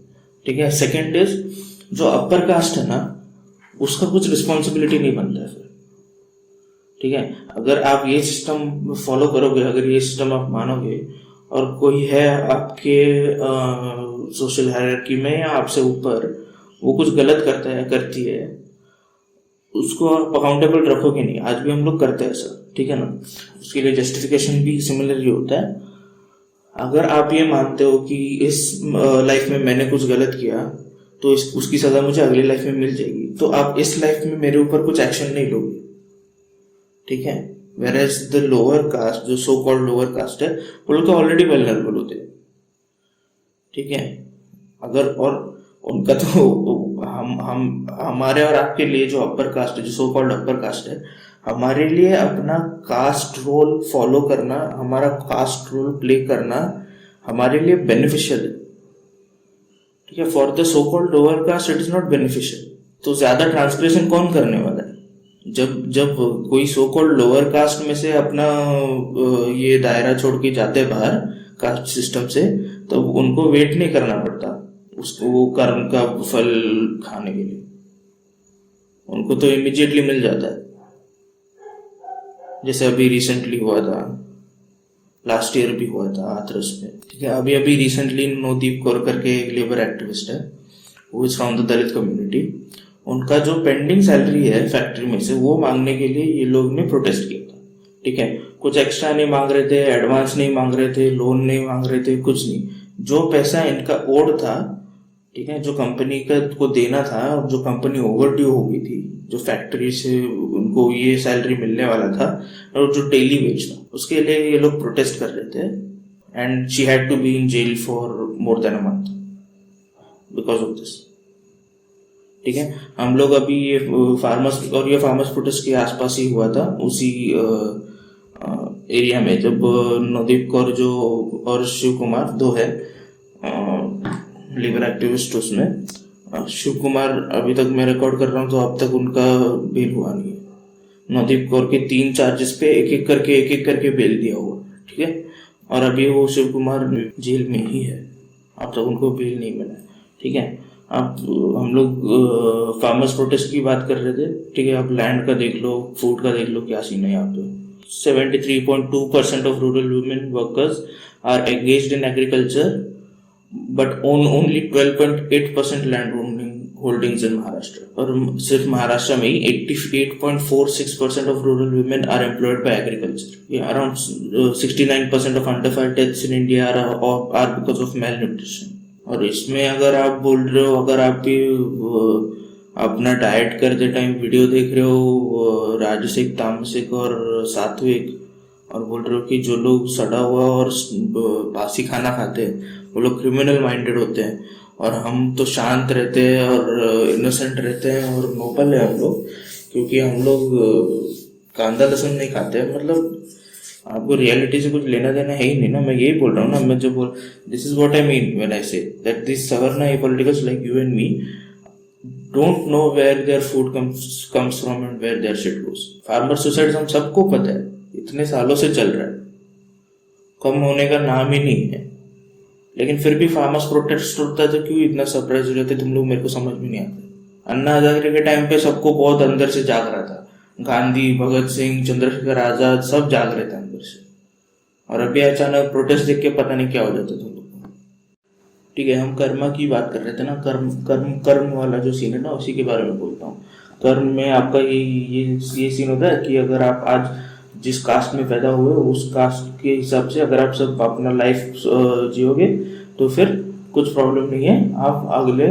ठीक है, सेकेंड इज जो अपर कास्ट है ना उसका कुछ रिस्पॉन्सिबिलिटी नहीं बनता है फिर। ठीक है, अगर आप ये सिस्टम फॉलो करोगे, अगर ये सिस्टम आप मानोगे और कोई है आपके सोशल हायरार्की में या आपसे ऊपर, वो कुछ गलत करता है करती है, उसको आप अकाउंटेबल रखोगे नहीं। आज भी हम लोग करते हैं ऐसा। ठीक है ना, उसके लिए जस्टिफिकेशन भी सिमिलरली होता है। अगर आप ये मानते हो कि इस लाइफ में मैंने कुछ गलत किया तो उसकी सजा मुझे अगली लाइफ में मिल जाएगी, तो आप इस लाइफ में मेरे ऊपर कुछ एक्शन नहीं लोगे। ठीक है, whereas द लोअर कास्ट, जो सो कॉल्ड लोअर कास्ट है, वो लोग ऑलरेडी वेलनरेबल होते हैं। ठीक है, अगर और उनका तो हम हमारे और आपके लिए जो अपर कास्ट है, जो सो कॉल्ड अपर कास्ट है, हमारे लिए अपना कास्ट रोल फॉलो करना, हमारा कास्ट रोल प्ले करना हमारे लिए बेनिफिशियल है। ठीक है, for the so called lower caste it is not beneficial. तो ज्यादा ट्रांसग्रेशन कौन करने वाला है? जब कोई सो कॉल्ड लोअर कास्ट में से अपना ये दायरा छोड़ के जाते बाहर कास्ट सिस्टम से, तो उनको वेट नहीं करना पड़ता उसको वो कर्म का फल खाने के लिए, उनको तो इमीडिएटली मिल जाता है। जैसे अभी रिसेंटली हुआ था, लास्ट ईयर भी हुआ था हाथरस में। ठीक है, अभी रिसेंटली नवदीप कौर करके एक लेबर एक्टिविस्ट है, वो is from the Dalit community. उनका जो पेंडिंग सैलरी है फैक्ट्री में से, वो मांगने के लिए ये लोग ने प्रोटेस्ट किया था। ठीक है, कुछ एक्स्ट्रा नहीं मांग रहे थे, एडवांस नहीं मांग रहे थे, लोन नहीं मांग रहे थे, कुछ नहीं। जो पैसा इनका ओड था, ठीक है, जो कंपनी का को देना था, और जो कंपनी ओवरड्यू हो गई थी, जो फैक्ट्री से उनको ये सैलरी मिलने वाला था, और जो डेली वेज था, उसके लिए ये लोग प्रोटेस्ट कर रहे थे। And she had to be in jail for more than a month because of this. ठीक है, हम लोग अभी ये फार्मर्स प्रोटेस्ट के आसपास ही हुआ था, उसी एरिया में, जब नवदीप कौर जो और शिव कुमार दो है लिबर एक्टिविस्ट, उसमें शिव कुमार अभी तक मैं रिकॉर्ड कर रहा हूँ तो अब तक उनका बेल हुआ नहीं है। नवदीप कौर के 3 चार्जेस पे एक एक करके बेल दिया हुआ। ठीक है, और अभी वो शिव कुमार जेल में ही है, अब तक उनको बेल नहीं मिला। ठीक है, अब हम लोग फार्मर्स प्रोटेस्ट की बात कर रहे थे। ठीक है, अब लैंड का देख लो, फूड का देख लो, क्या सीन है यहाँ पे। 73.2% of rural women workers are engaged in agriculture but own only 12.8% land holdings in Maharashtra. और सिर्फ महाराष्ट्र में ही 88.46% of rural women are employed by agriculture. Around 69% of under 5 deaths in India are because of malnutrition. और इसमें अगर आप बोल रहे हो, अगर आप भी अपना डाइट करते टाइम वीडियो देख रहे हो राजसिक, तामसिक और सात्विक, और बोल रहे हो कि जो लोग सड़ा हुआ और बासी खाना खाते हैं वो लोग क्रिमिनल माइंडेड होते हैं, और हम तो शांत रहते हैं और इनोसेंट रहते हैं और नोबल है हम लोग, क्योंकि हम लोग कांदा लहसुन नहीं खाते हैं, मतलब आपको रियलिटी से कुछ लेना देना है ही नहीं ना। मैं यही बोल रहा हूँ ना, मैं जब बोल this is what I mean when I say that this savarna politicals like you and me don't know where their food comes from and where their shit goes. Farmer suicide हम सबको पता है, इतने सालों से चल रहा है, कम होने का नाम ही नहीं है। लेकिन फिर भी फार्मर्स प्रोटेस्ट होता है तो क्यों इतना सरप्राइज हो जाते तुम लोग, मेरे को समझ में नहीं आता। अन्ना हजारे के टाइम पे सबको बहुत अंदर से जाग रहा था, गांधी, भगत सिंह, चंद्रशेखर आजाद सब जाग रहे थे अंदर से, और अभी अचानक प्रोटेस्ट देख के पता नहीं क्या हो जाता तुम लोग। ठीक है, हम कर्मा की बात कर रहे थे ना, कर्म वाला जो सीन है ना, उसी के बारे में बोलता हूँ। कर्म में आपका ये सीन होता है कि अगर आप आज जिस कास्ट में पैदा हुए उस कास्ट के हिसाब से अगर आप सब अपना लाइफ जियोगे तो फिर कुछ प्रॉब्लम नहीं है, आप अगले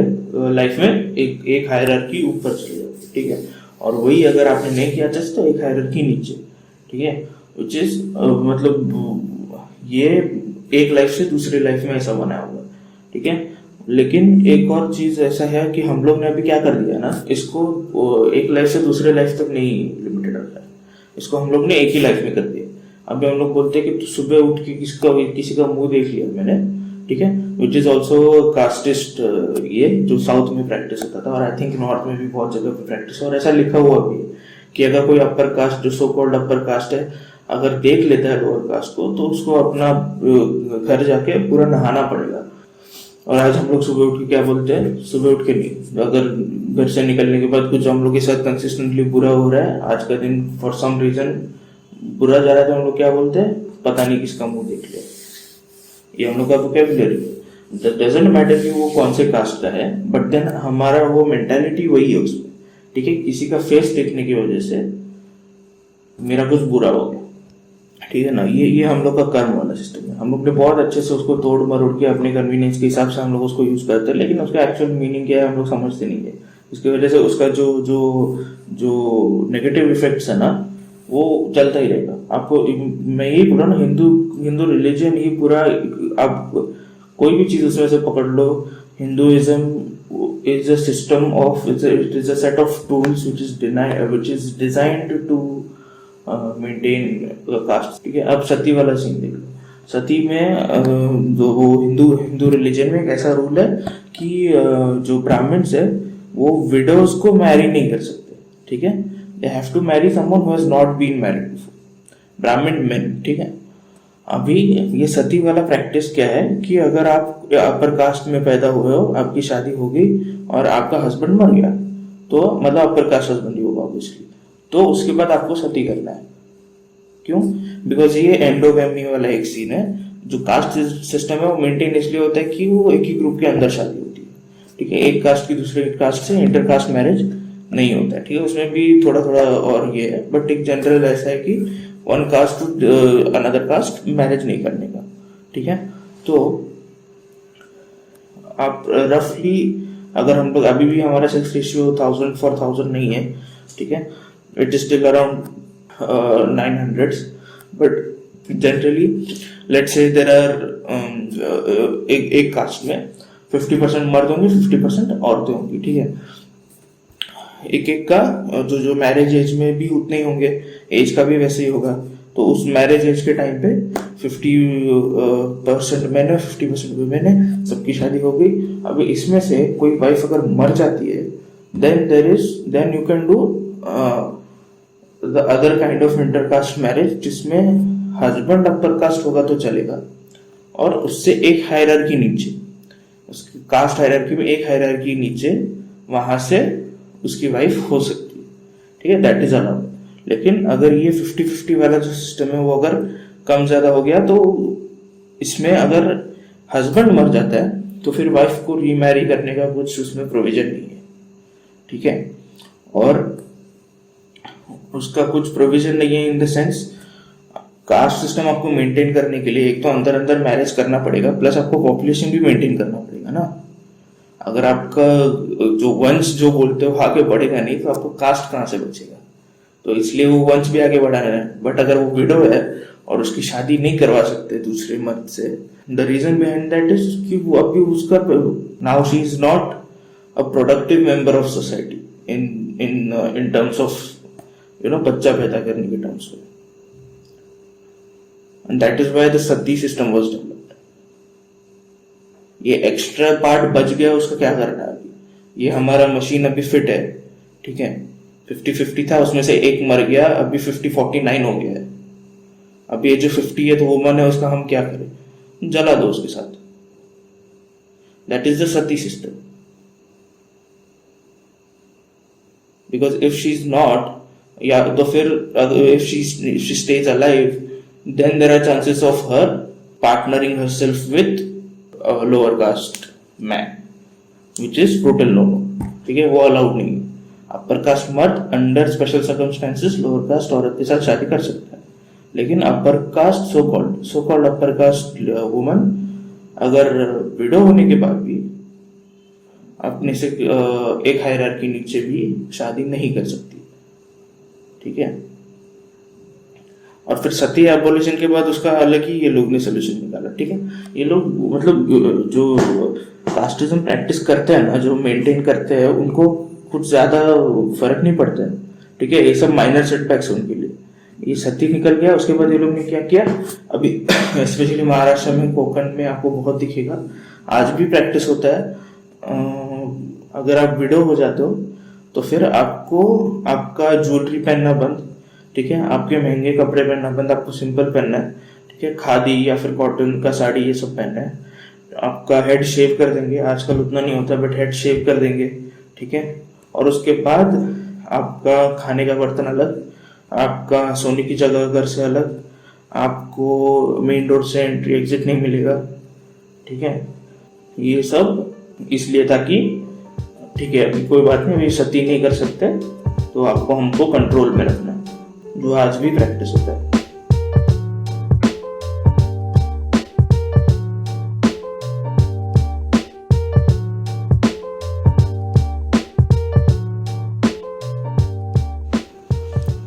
लाइफ में एक हायरार्की ऊपर चले जाओ, ठीक है। और वही अगर आपने नहीं किया टेस्ट तो एक हायरार्की नीचे, ठीक है। विच इज मतलब ये एक लाइफ से दूसरी लाइफ में ऐसा बना हुआ, ठीक है। लेकिन एक और चीज ऐसा है कि हम लोग ने अभी क्या कर दिया ना, इसको एक लाइफ से दूसरे लाइफ तक नहीं लिमिटेड रखा है, इसको हम लोग ने एक ही लाइफ में कर दिया। अभी हम लोग बोलते हैं कि सुबह उठ के किसी का मुंह देख लिया मैंने, ठीक है, विच इज ऑल्सो कास्टिस्ट, ये जो साउथ में प्रैक्टिस होता था और आई थिंक नॉर्थ में भी बहुत जगह पे प्रैक्टिस है, और ऐसा लिखा हुआ भी है कि अगर कोई अपर कास्ट, जो सो कॉल्ड अपर कास्ट है, अगर देख लेता है लोअर कास्ट को तो उसको अपना घर जाके पूरा नहाना पड़ेगा। और आज हम लोग सुबह उठ के क्या बोलते हैं, सुबह उठ के नहीं, अगर घर से निकलने के बाद कुछ हम लोग के साथ कंसिस्टेंटली बुरा हो रहा है, आज का दिन फॉर सम रीजन बुरा जा रहा है, तो हम लोग क्या बोलते हैं, पता नहीं किसका मुंह देख लिया। ये हम लोग का वोकैबुलरी है। डजंट मैटर कि वो कौन से कास्ट का है, बट देन हमारा वो मेंटालिटी वही है उसमें, ठीक है। किसी का फेस देखने की वजह से मेरा कुछ बुरा हो गया, ठीक है ना। ये हम लोग का कर्म वाला सिस्टम है। हम लोग ने बहुत अच्छे से उसको तोड़ मरोड़ के अपने कन्वीनियंस के हिसाब से हम लोग उसको यूज करते हैं, लेकिन उसका एक्चुअल मीनिंग क्या है हम लोग समझते नहीं है। उसकी वजह से उसका जो जो जो नेगेटिव इफेक्ट्स है ना, वो चलता ही रहेगा। आपको मैं यही बोला ना, हिंदू रिलीजन ही पूरा, आप कोई भी चीज उसमें से पकड़ लो, Hinduism is a system of, it is a set of tools which is designed to maintain caste, ठीक है। अब सती वाला सीन देख लो। सती में जो वो हिंदू रिलीजन में एक ऐसा रूल है कि जो ब्राह्मण्स है वो विडोज को मैरी नहीं कर सकते, ठीक है। They have to marry someone who has not been married before, Brahmin men, ठीक है। अभी ये सती वाला प्रैक्टिस क्या है कि अगर आप अपर कास्ट में पैदा हुए हो, आपकी शादी हो गई और आपका हस्बैंड मर गया, तो मतलब अपर कास्ट हस्बैंड ही होगा ऑब्वियसली, तो उसके बाद आपको सती करना है। क्यों? बिकॉज ये एंडोगैमी वाला एक सीन है। जो कास्ट सिस्टम है वो मेंटेन इसलिए होता है कि वो एक ही ग्रुप के अंदर शादी होती है, ठीक है। एक कास्ट की दूसरे कास्ट से इंटरकास्ट मैरिज नहीं होता है, ठीक है। उसमें भी थोड़ा थोड़ा और ये है, बट एक जनरल ऐसा है कि one caste to another caste marriage नहीं करने का, ठीक है। तो आप रफली, अगर हम लोग अभी भी हमारा सेक्स रेशियो 1000:1000 नहीं है, ठीक है, it is still around 900s, but generally let's say there are एक कास्ट में 50% मर्द होंगे, 50% औरतें होंगी, ठीक है। एक का जो मैरिज एज में भी उतने ही होंगे, एज का भी वैसे ही होगा। तो उस मैरिज एज के टाइम पे 50% मैन है, 50% वुमेन है, सबकी शादी हो गई। अब इसमें से कोई वाइफ अगर मर जाती है, then you can do the other kind of intercaste marriage, जिसमें हस्बैंड अपर कास्ट होगा तो चलेगा, और उससे एक हायरार्की नीचे, उसकी कास्ट हायरार्की में एक हायरार्की नीचे, वहां से उसकी वाइफ हो सकती है, ठीक है, दैट इज अलाउड। लेकिन अगर ये 50-50 वाला जो सिस्टम है वो अगर कम ज्यादा हो गया, तो इसमें अगर हस्बैंड मर जाता है तो फिर वाइफ को रीमैरी करने का कुछ उसमें प्रोविजन नहीं है, ठीक है। और उसका कुछ प्रोविजन नहीं है in the sense, caste system आपको मेंटेन करने के लिए एक तो अंदर अंदर मैरिज करना पड़ेगा, प्लस आपको पॉपुलेशन भी मेंटेन करना पड़ेगा ना। अगर आपका जो वंश जो बोलते हो आगे बढ़ेगा नहीं, तो आपको कास्ट कहाँ से बचेगा? तो इसलिए वो वंश भी आगे बढ़ाना है। बट अगर वो विडो है और उसकी शादी नहीं करवा सकते दूसरे मर्द से, the reason behind that is कि वो अभी उसका, now she is not a productive member of society in terms of बच्चा पैदा करने के टर्म्स में, and that is why the sati system was developed. ये एक्स्ट्रा पार्ट बच गया, उसका क्या करना है अभी? ये हमारा मशीन अभी फिट है, ठीक है, 50-50 था, उसमें से एक मर गया, अभी 50-49 हो गया है। अब ये जो 50 है तो वुमन है, उसका हम क्या करें? जला दो उसके साथ। That is the sati system. Because if she is not, या तो फिर if she stays alive, then there are chances of her partnering herself with lower caste man, which is total no, ठीक है, वो अलाउड नहीं है। अपर कास्ट मर्द under special circumstances lower caste औरत के साथ शादी कर सकता है, लेकिन upper caste so called upper caste woman अगर विडो होने के बाद भी अपने से एक हायरार्की नीचे भी शादी नहीं कर सकती, ठीक है। और फिर सती एबोलिशन के बाद उसका अलग ही ये लोग ने सोल्यूशन निकाला, ठीक है। ये लोग मतलब जो कास्टिज्म प्रैक्टिस करते हैं ना, जो मेंटेन करते हैं, उनको कुछ ज्यादा फर्क नहीं पड़ता है, ठीक है। ये सब माइनर सेटबैक्स उनके लिए। ये सती निकल गया, उसके बाद ये लोग ने क्या किया, अभी स्पेशली महाराष्ट्र में, कोकण में आपको बहुत दिखेगा, आज भी प्रैक्टिस होता है। अगर आप विडो हो जाते हो तो फिर आपको आपका ज्वेलरी पहनना बंद, ठीक है, आपके महंगे कपड़े पहनना बंद, आपको सिंपल पहनना है, ठीक है। खादी या फिर कॉटन का साड़ी ये सब पहनना है। आपका हेड शेव कर देंगे, आजकल उतना नहीं होता बट हेड शेव कर देंगे, ठीक है। और उसके बाद आपका खाने का बर्तन अलग, आपका सोने की जगह घर से अलग, आपको मेन डोर से एंट्री एग्जिट नहीं मिलेगा, ठीक है। ये सब इसलिए था कि ठीक है अभी कोई बात नहीं, अभी सती नहीं कर सकते तो आपको हमको कंट्रोल में रखना है, जो आज भी प्रैक्टिस होता है।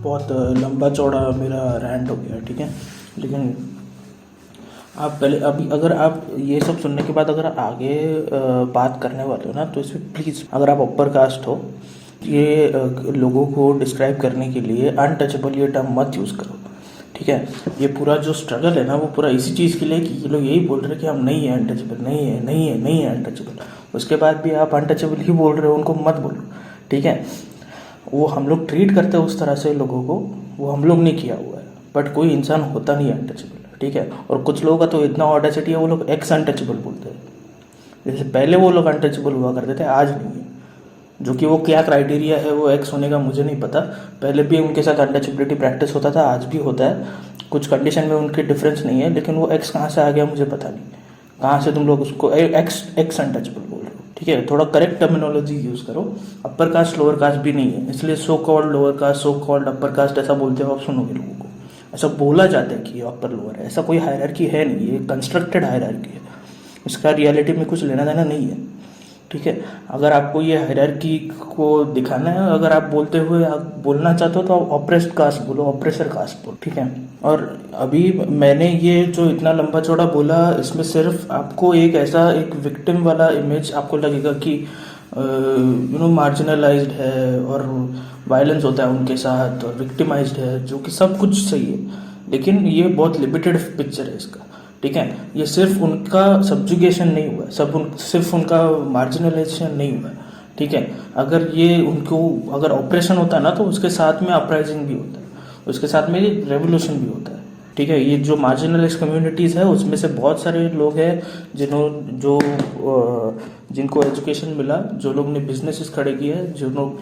बहुत लंबा चौड़ा मेरा रैंट हो गया, ठीक है। लेकिन आप पहले अभी अगर आप ये सब सुनने के बाद अगर आगे बात करने वाले हो ना, तो इसमें प्लीज़ अगर आप अपर कास्ट हो, ये लोगों को डिस्क्राइब करने के लिए अनटचेबल ये टर्म मत यूज़ करो, ठीक है। ये पूरा जो स्ट्रगल है ना, वो पूरा इसी चीज़ के लिए कि ये लोग यही बोल रहे हैं कि हम नहीं है अनटचेबल, नहीं है नहीं है नहीं है अनटचेबल। उसके बाद भी आप अनटचेबल ही बोल रहे हो, उनको मत बोलो, ठीक है। वो हम लोग ट्रीट करते हैं उस तरह से लोगों को, वो हम लोग ने किया हुआ है, बट कोई इंसान होता नहीं है अनटचेबल, ठीक है। और कुछ लोगों का तो इतना ऑडेसिटी है, वो लोग एक्स अनटचेबल बोलते हैं। जैसे पहले वो लोग अनटचेबल हुआ करते थे, आज नहीं है। जो कि वो क्या क्राइटेरिया है वो एक्स होने का मुझे नहीं पता। पहले भी उनके साथ अनटचेबिलिटी प्रैक्टिस होता था, आज भी होता है। कुछ कंडीशन में उनके डिफरेंस नहीं है, लेकिन वो एक्स कहाँ से आ गया मुझे पता नहीं। कहाँ से तुम लोग उसको एक्स अनटचेबल बोल रहे हो, ठीक है। थोड़ा करेक्ट टर्मिनोलॉजी यूज़ करो। अपर कास्ट लोअर कास्ट भी नहीं है, इसलिए so called lower caste, so called upper cast ऐसा बोलते हो आप, सुनोगे लोगों को ऐसा बोला जाता है कि ये अपर लोअर है। ऐसा कोई हायरार्की है नहीं, ये कंस्ट्रक्टेड हायरार्की है, इसका रियलिटी में कुछ लेना देना नहीं है, ठीक है। अगर आपको ये हायरार्की को दिखाना है, अगर आप बोलते हुए आप बोलना चाहते हो तो आप ऑप्रेस्ड कास्ट बोलो, ऑप्रेसर कास्ट बोलो, ठीक है। और अभी मैंने ये जो इतना लंबा चौड़ा बोला, इसमें सिर्फ आपको एक ऐसा एक विक्टिम वाला इमेज आपको लगेगा कि मार्जिनलाइज्ड है और वायलेंस होता है उनके साथ और विक्टिमाइज्ड है, जो कि सब कुछ सही है, लेकिन ये बहुत लिमिटेड पिक्चर है इसका, ठीक है। ये सिर्फ उनका सब्जुगेशन नहीं हुआ, सिर्फ उनका मार्जिनलाइजेशन नहीं हुआ, ठीक है। अगर ये उनको अगर ऑपरेशन होता है ना, तो उसके साथ में अपराइजिंग भी होता है, उसके साथ में रेवोल्यूशन भी होता है, ठीक है। ये जो मार्जिनलाइज कम्युनिटीज़ है, उसमें से बहुत सारे लोग हैं जिनको एजुकेशन मिला, जो लोग ने बिजनेसेस खड़े किए, जो लोग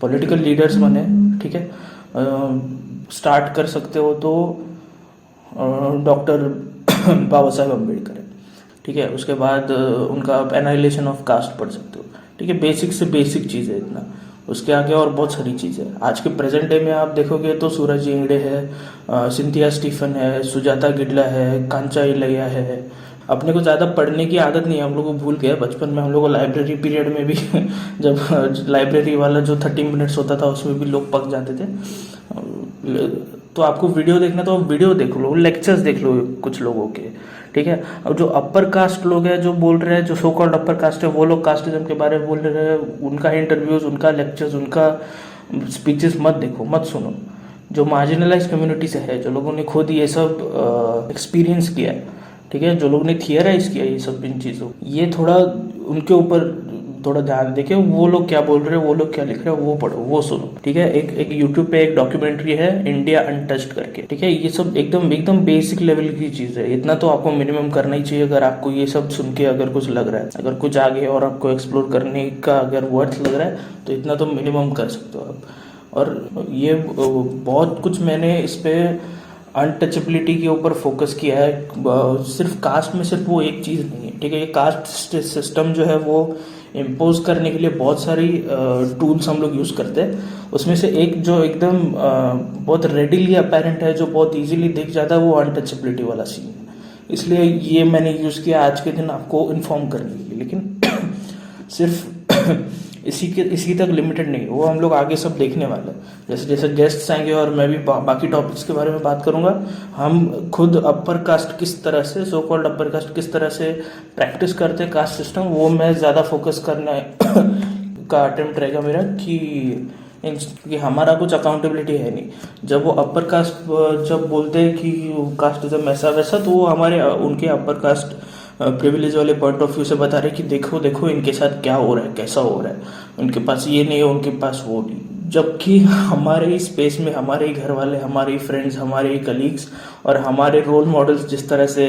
पॉलिटिकल लीडर्स बने, ठीक है। स्टार्ट कर सकते हो तो डॉक्टर बाबा साहेब अम्बेडकर है, ठीक है। उसके बाद उनका एनाइलेशन ऑफ कास्ट पढ़ सकते हो, ठीक है। बेसिक से बेसिक चीज़ है इतना, उसके आगे और बहुत सारी चीज़ें। आज के प्रेजेंट डे में आप देखोगे तो सूरज इंगड़े है, सिंथिया स्टीफन है, सुजाता गिडला है, कांचा इलैया है। अपने को ज़्यादा पढ़ने की आदत नहीं है, हम लोग को भूल गया। बचपन में हम लोग को लाइब्रेरी पीरियड में भी जब लाइब्रेरी वाला जो 30 मिनट्स होता था, उसमें भी लोग पक जाते थे। तो आपको वीडियो देखना तो वीडियो देख लो, लेक्चर्स देख लो कुछ लोगों के, ठीक है। अब जो अपर कास्ट लोग हैं, जो बोल रहे हैं, जो सो कॉल्ड अपर कास्ट है, वो लोग कास्टिज्म के बारे में बोल रहे हैं, उनका इंटरव्यूज, उनका लेक्चर्स, उनका स्पीचेस मत देखो, मत सुनो। जो मार्जिनलाइज कम्युनिटी से है, जो लोगों ने खुद ये सब एक्सपीरियंस किया है, ठीक है, जो लोग ने थियराइज किया ये सब इन चीज़ों, ये थोड़ा उनके ऊपर थोड़ा ध्यान देके वो लोग क्या बोल रहे हैं, वो लोग क्या लिख रहे हैं, वो पढ़ो, वो सुनो, ठीक है। एक यूट्यूब पे एक डॉक्यूमेंट्री है, इंडिया अनटच्ड करके, ठीक है। ये सब एकदम बेसिक लेवल की चीज़ है, इतना तो आपको मिनिमम करना ही चाहिए। अगर आपको ये सब सुन के अगर कुछ लग रहा है, अगर कुछ आगे और आपको एक्सप्लोर करने का अगर वर्थ लग रहा है, तो इतना तो मिनिमम कर सकते हो आप। और ये बहुत कुछ मैंने इस पर अनटचेबिलिटी के ऊपर फोकस किया है। सिर्फ कास्ट में सिर्फ वो एक चीज़ नहीं है, ठीक है। ये कास्ट सिस्टम जो है वो इम्पोज करने के लिए बहुत सारी टूल्स हम लोग यूज़ करते हैं। उसमें से एक जो एकदम बहुत रेडिली अपेरेंट है, जो बहुत इजीली दिख जाता है, वो अनटचेबिलिटी वाला सीन है, इसलिए ये मैंने यूज़ किया आज के दिन आपको इन्फॉर्म करने के लिए। लेकिन सिर्फ इसी तक लिमिटेड नहीं, वो हम लोग आगे सब देखने वाले हैं। जैसे जैसे गेस्ट्स आएंगे और मैं भी बाकी टॉपिक्स के बारे में बात करूंगा। हम खुद अपर कास्ट किस तरह से, सो कॉल्ड अपर कास्ट किस तरह से प्रैक्टिस करते हैं कास्ट सिस्टम, वो मैं ज़्यादा फोकस करने का अटेम्प्ट रहेगा मेरा कि हमारा कुछ अकाउंटेबिलिटी है नहीं। जब वो अपर कास्ट जब बोलते हैं कि कास्टिज्म ऐसा वैसा, तो वो हमारे उनके अपर कास्ट प्रिविलेज वाले पॉइंट ऑफ व्यू से बता रहे कि देखो देखो इनके साथ क्या हो रहा है, कैसा हो रहा है, उनके पास ये नहीं है, उनके पास वो नहीं। जबकि हमारे ही स्पेस में हमारे ही घर वाले, हमारे ही फ्रेंड्स, हमारे ही कलीग्स और हमारे रोल मॉडल्स जिस तरह से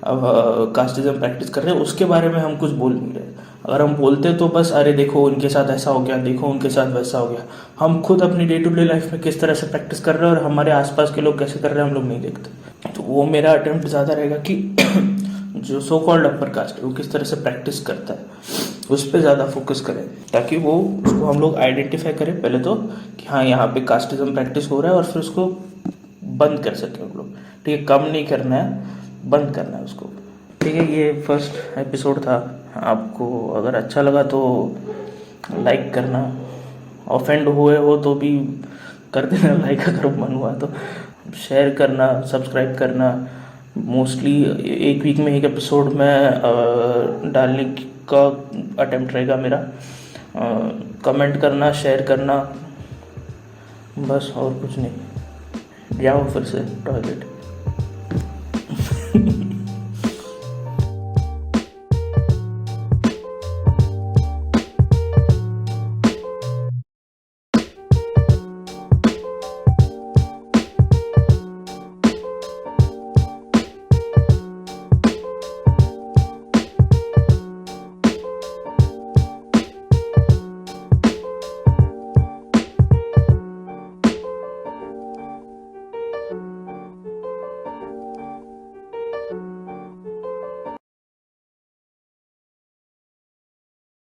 कास्टिज्म प्रैक्टिस कर रहे हैं, उसके बारे में हम कुछ बोल नहीं रहे। अगर हम बोलते तो बस अरे देखो उनके साथ ऐसा हो गया, देखो उनके साथ वैसा हो गया। हम खुद अपनी डे टू डे लाइफ में किस तरह से प्रैक्टिस कर रहे हैं और हमारे आसपास के लोग कैसे कर रहे हैं हम लोग नहीं देखते। तो वो मेरा अटेम्प्ट ज़्यादा रहेगा कि जो सो कॉल्ड अपर कास्ट है वो किस तरह से प्रैक्टिस करता है, उस पर ज़्यादा फोकस करें, ताकि वो उसको हम लोग आइडेंटिफाई करें पहले तो कि हाँ यहाँ पे कास्टिज्म प्रैक्टिस हो रहा है, और फिर उसको बंद कर सकें हम लोग। ठीक है, कम नहीं करना है, बंद करना है उसको। ठीक है, ये फर्स्ट एपिसोड था। आपको अगर अच्छा लगा तो लाइक करना, ऑफेंड हुए हो तो भी कर देना लाइक, अगर मन हुआ तो शेयर करना, सब्सक्राइब करना। मोस्टली एक वीक में एक एपिसोड में डालने का अटेम्प्ट रहेगा मेरा। कमेंट करना, शेयर करना, बस और कुछ नहीं। जाओ फिर से टॉयलेट।